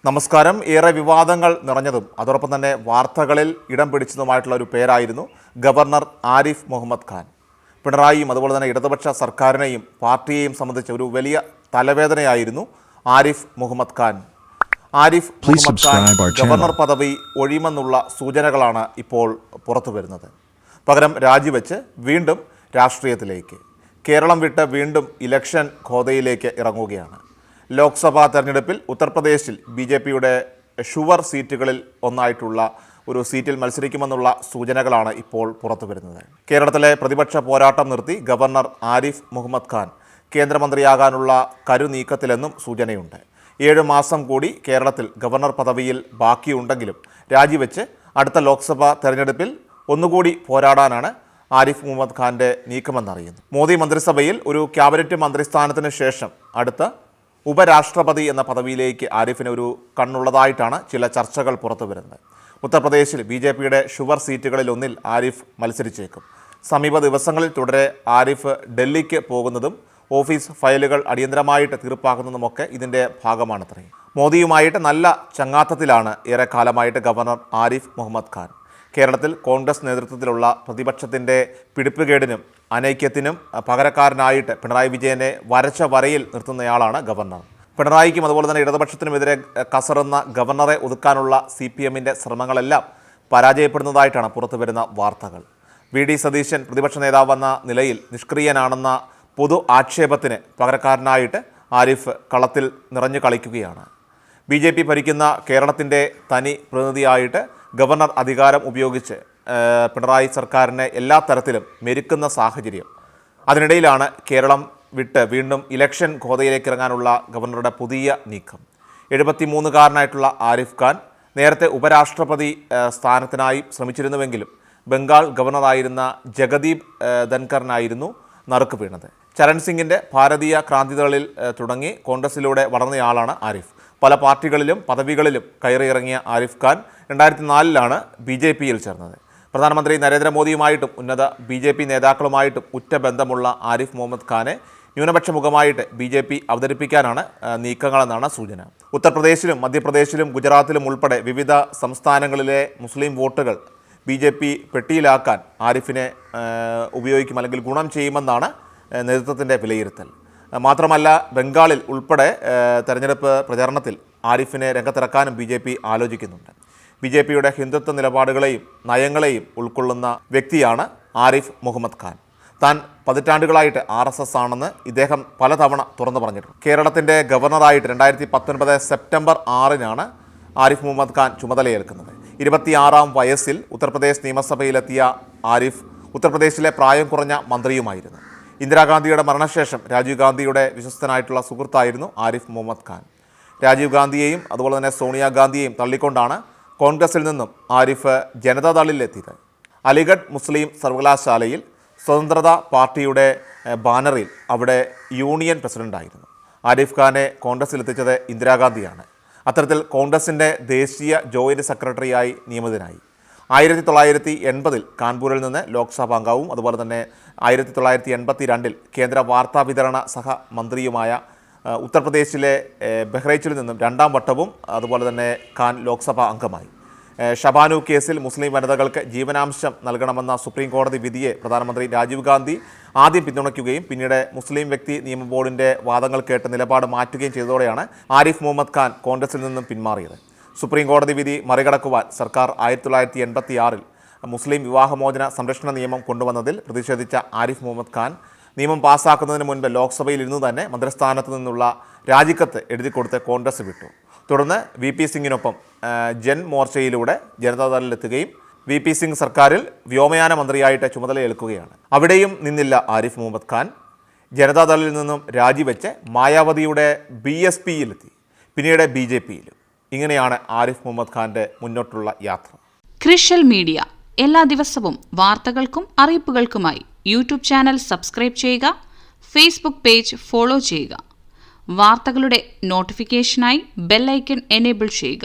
നമസ്കാരം. ഏറെ വിവാദങ്ങൾ നിറഞ്ഞതും അതോടൊപ്പം തന്നെ വാർത്തകളിൽ ഇടം പിടിച്ചതുമായിട്ടുള്ള ഒരു പേരായിരുന്നു ഗവർണർ ആരിഫ് മുഹമ്മദ് ഖാൻ. പിണറായിയും അതുപോലെ തന്നെ ഇടതുപക്ഷ സർക്കാരിനെയും പാർട്ടിയെയും സംബന്ധിച്ച ഒരു വലിയ തലവേദനയായിരുന്നു ആരിഫ് മുഹമ്മദ് ഖാൻ. ആരിഫ് മുഹമ്മദ് ഖാൻ ഗവർണർ പദവി ഒഴിയുമെന്നുള്ള സൂചനകളാണ് ഇപ്പോൾ പുറത്തു വരുന്നത്. പകരം രാജിവെച്ച് വീണ്ടും രാഷ്ട്രീയത്തിലേക്ക്, കേരളം വിട്ട് വീണ്ടും ഇലക്ഷൻ ഖോദയിലേക്ക് ഇറങ്ങുകയാണ്. ലോക്സഭാ തെരഞ്ഞെടുപ്പിൽ ഉത്തർപ്രദേശിൽ BJPയുടെ ഷുവർ സീറ്റുകളിൽ ഒന്നായിട്ടുള്ള ഒരു സീറ്റിൽ മത്സരിക്കുമെന്നുള്ള സൂചനകളാണ് ഇപ്പോൾ പുറത്തു വരുന്നത്. കേരളത്തിലെ പ്രതിപക്ഷ പോരാട്ടം നിർത്തി ഗവർണർ ആരിഫ് മുഹമ്മദ് ഖാൻ കേന്ദ്രമന്ത്രിയാകാനുള്ള കരുനീക്കത്തിലെന്നും സൂചനയുണ്ട്. 7 മാസം കൂടി കേരളത്തിൽ ഗവർണർ പദവിയിൽ ബാക്കിയുണ്ടെങ്കിലും രാജിവെച്ച് അടുത്ത ലോക്സഭാ തെരഞ്ഞെടുപ്പിൽ ഒന്നുകൂടി പോരാടാനാണ് ആരിഫ് മുഹമ്മദ് ഖാൻ്റെ നീക്കമെന്നറിയുന്നു. മോദി മന്ത്രിസഭയിൽ ഒരു ക്യാബിനറ്റ് മന്ത്രിസ്ഥാനത്തിന് ശേഷം അടുത്ത ഉപരാഷ്ട്രപതി എന്ന പദവിയിലേക്ക് ആരിഫിന് ഒരു കണ്ണുള്ളതായിട്ടാണ് ചില ചർച്ചകൾ പുറത്തു വരുന്നത്. ഉത്തർപ്രദേശിൽ BJPയുടെ ഷുവർ സീറ്റുകളിൽ ഒന്നിൽ ആരിഫ് മത്സരിച്ചേക്കും. സമീപ ദിവസങ്ങളിൽ തുടരെ ആരിഫ് ഡൽഹിക്ക് പോകുന്നതും ഓഫീസ് ഫയലുകൾ അടിയന്തരമായിട്ട് തീർപ്പാക്കുന്നതുമൊക്കെ ഇതിൻ്റെ ഭാഗമാണത്രേ. മോദിയുമായിട്ട് നല്ല ചങ്ങാത്തത്തിലാണ് ഏറെക്കാലമായിട്ട് ഗവർണർ ആരിഫ് മുഹമ്മദ് ഖാൻ. കേരളത്തിൽ കോൺഗ്രസ് നേതൃത്വത്തിലുള്ള പ്രതിപക്ഷത്തിൻ്റെ പിടിപ്പുകേടിനും അനൈക്യത്തിനും പകരക്കാരനായിട്ട് പിണറായി വിജയനെ വരച്ച വരയിൽ നിർത്തുന്നയാളാണ് ഗവർണർ. പിണറായിക്കും അതുപോലെ തന്നെ ഇടതുപക്ഷത്തിനുമെതിരെ കസറുന്ന ഗവർണറെ ഒതുക്കാനുള്ള CPMൻ്റെ ശ്രമങ്ങളെല്ലാം പരാജയപ്പെടുന്നതായിട്ടാണ് പുറത്തു വരുന്ന വാർത്തകൾ. VD സതീശൻ പ്രതിപക്ഷ നേതാവെന്ന നിലയിൽ നിഷ്ക്രിയനാണെന്ന പൊതു ആക്ഷേപത്തിന് പകരക്കാരനായിട്ട് ആരിഫ് കളത്തിൽ നിറഞ്ഞു കളിക്കുകയാണ്. BJP ഭരിക്കുന്ന കേരളത്തിൻ്റെ തനി പ്രതിനിധിയായിട്ട് ഗവർണർ അധികാരം ഉപയോഗിച്ച് പിണറായി സർക്കാരിനെ എല്ലാ തരത്തിലും മെരുക്കുന്ന സാഹചര്യം. അതിനിടയിലാണ് കേരളം വിട്ട് വീണ്ടും ഇലക്ഷൻ ഖോദയിലേക്ക് ഇറങ്ങാനുള്ള ഗവർണറുടെ പുതിയ നീക്കം. 73കാരനായിട്ടുള്ള ആരിഫ് ഖാൻ നേരത്തെ ഉപരാഷ്ട്രപതി സ്ഥാനത്തിനായി ശ്രമിച്ചിരുന്നുവെങ്കിലും ബംഗാൾ ഗവർണറായിരുന്ന ജഗദീപ് ധൻഖറിനായിരുന്നു നറുക്ക് വീണത്. ചരൺ സിംഗിൻ്റെ ഭാരതീയ ക്രാന്തികളിൽ തുടങ്ങി കോൺഗ്രസിലൂടെ വളർന്നയാളാണ് ആരിഫ്. പല പാർട്ടികളിലും പദവികളിലും കയറിയിറങ്ങിയ ആരിഫ് ഖാൻ 2004 BJPയിൽ ചേർന്നത്. പ്രധാനമന്ത്രി നരേന്ദ്രമോദിയുമായിട്ടും ഉന്നത BJP നേതാക്കളുമായിട്ടും ഉറ്റ ബന്ധമുള്ള ആരിഫ് മുഹമ്മദ് ഖാനെ ന്യൂനപക്ഷ മുഖമായിട്ട് BJP അവതരിപ്പിക്കാനാണ് നീക്കങ്ങളെന്നാണ് സൂചന. ഉത്തർപ്രദേശിലും മധ്യപ്രദേശിലും ഗുജറാത്തിലും ഉൾപ്പെടെ വിവിധ സംസ്ഥാനങ്ങളിലെ മുസ്ലിം വോട്ടുകൾ BJP പെട്ടിയിലാക്കാൻ ആരിഫിനെ ഉപയോഗിക്കും, അല്ലെങ്കിൽ ഗുണം ചെയ്യുമെന്നാണ് നേതൃത്വത്തിൻ്റെ വിലയിരുത്തൽ. മാത്രമല്ല ബംഗാളിൽ ഉൾപ്പെടെ തെരഞ്ഞെടുപ്പ് പ്രചാരണത്തിൽ ആരിഫിനെ രംഗത്തിറക്കാനും BJP ആലോചിക്കുന്നുണ്ട്. BJPയുടെ ഹിന്ദുത്വ നിലപാടുകളെയും നയങ്ങളെയും ഉൾക്കൊള്ളുന്ന വ്യക്തിയാണ് ആരിഫ് മുഹമ്മദ് ഖാൻ. താൻ പതിറ്റാണ്ടുകളായിട്ട് RSS ആണെന്ന് ഇദ്ദേഹം പലതവണ തുറന്നു പറഞ്ഞിട്ടുണ്ട്. കേരളത്തിൻ്റെ ഗവർണറായിട്ട് 2019 സെപ്റ്റംബർ 6 ആരിഫ് മുഹമ്മദ് ഖാൻ ചുമതലയേൽക്കുന്നത്. 26-ാം വയസ്സിൽ ഉത്തർപ്രദേശ് നിയമസഭയിലെത്തിയ ആരിഫ് ഉത്തർപ്രദേശിലെ പ്രായം കുറഞ്ഞ മന്ത്രിയുമായിരുന്നു. ഇന്ദിരാഗാന്ധിയുടെ മരണശേഷം രാജീവ് ഗാന്ധിയുടെ വിശ്വസ്തനായിട്ടുള്ള സുഹൃത്തായിരുന്നു ആരിഫ് മുഹമ്മദ് ഖാൻ. രാജീവ് ഗാന്ധിയെയും അതുപോലെ തന്നെ സോണിയാഗാന്ധിയെയും തള്ളിക്കൊണ്ടാണ് കോൺഗ്രസിൽ നിന്നും ആരിഫ് ജനതാദളിലെത്തിയത്. അലിഗഡ് മുസ്ലിം സർവകലാശാലയിൽ സ്വതന്ത്രത പാർട്ടിയുടെ ബാനറിൽ അവിടെ യൂണിയൻ പ്രസിഡൻ്റായിരുന്നു. ആരിഫ് ഖാനെ കോൺഗ്രസിലെത്തിച്ചത് ഇന്ദിരാഗാന്ധിയാണ്. അത്തരത്തിൽ കോൺഗ്രസിൻ്റെ ദേശീയ ജോയിൻറ്റ് സെക്രട്ടറിയായി നിയമിതനായി. 1980 കാൺപൂരിൽ നിന്ന് ലോക്സഭാ അംഗവും അതുപോലെ തന്നെ 1982 കേന്ദ്ര വാർത്താ വിതരണ സഹമന്ത്രിയുമായ ഉത്തർപ്രദേശിലെ ബഹ്റൈച്ചിൽ നിന്നും 2ാം വട്ടവും അതുപോലെ തന്നെ ഖാൻ ലോക്സഭാ അംഗമായി. ഷബാനു കേസിൽ മുസ്ലിം വനിതകൾക്ക് ജീവനാംശം നൽകണമെന്ന സുപ്രീം കോടതി വിധിയെ പ്രധാനമന്ത്രി രാജീവ് ഗാന്ധി ആദ്യം പിന്തുണയ്ക്കുകയും പിന്നീട് മുസ്ലിം വ്യക്തി നിയമ ബോർഡിൻ്റെ വാദങ്ങൾ കേട്ട് നിലപാട് മാറ്റുകയും ചെയ്തതോടെയാണ് ആരിഫ് മുഹമ്മദ് ഖാൻ കോൺഗ്രസിൽ നിന്നും പിന്മാറിയത്. സുപ്രീം കോടതി വിധി മറികടക്കുവാൻ സർക്കാർ 1986 മുസ്ലിം വിവാഹമോചന സംരക്ഷണ നിയമം കൊണ്ടുവന്നതിൽ പ്രതിഷേധിച്ച ആരിഫ് മുഹമ്മദ് ഖാൻ നിയമം പാസ്സാക്കുന്നതിന് മുൻപ് ലോക്സഭയിൽ ഇരുന്നു തന്നെ മന്ത്രിസ്ഥാനത്ത് നിന്നുള്ള രാജിക്കത്ത് എഴുതി കൊടുത്ത് കോൺഗ്രസ് വിട്ടു. തുടർന്ന് VP സിംഗിനൊപ്പം ജൻ മോർച്ചയിലൂടെ ജനതാദളിലെത്തുകയും VP സിംഗ് സർക്കാരിൽ വ്യോമയാന മന്ത്രിയായിട്ട് ചുമതലയേൽക്കുകയാണ്. അവിടെയും നിന്നില്ല ആരിഫ് മുഹമ്മദ് ഖാൻ. ജനതാദളിൽ നിന്നും രാജിവെച്ച് മായാവതിയുടെ BSPയിലെത്തി, പിന്നീട് BJPയിലും. ഇങ്ങനെയാണ് ആരിഫ് മുഹമ്മദ് ഖാൻ്റെ മുന്നോട്ടുള്ള യാത്ര. ക്രിഷ്യൽ മീഡിയ എല്ലാ ദിവസവും വാർത്തകൾക്കും അറിയിപ്പുകൾക്കുമായി YouTube ചാനൽ സബ്സ്ക്രൈബ് ചെയ്യുക, Facebook പേജ് ഫോളോ ചെയ്യുക. വാർത്തകളുടെ നോട്ടിഫിക്കേഷനായി ബെൽ ഐക്കൺ എനേബിൾ ചെയ്യുക.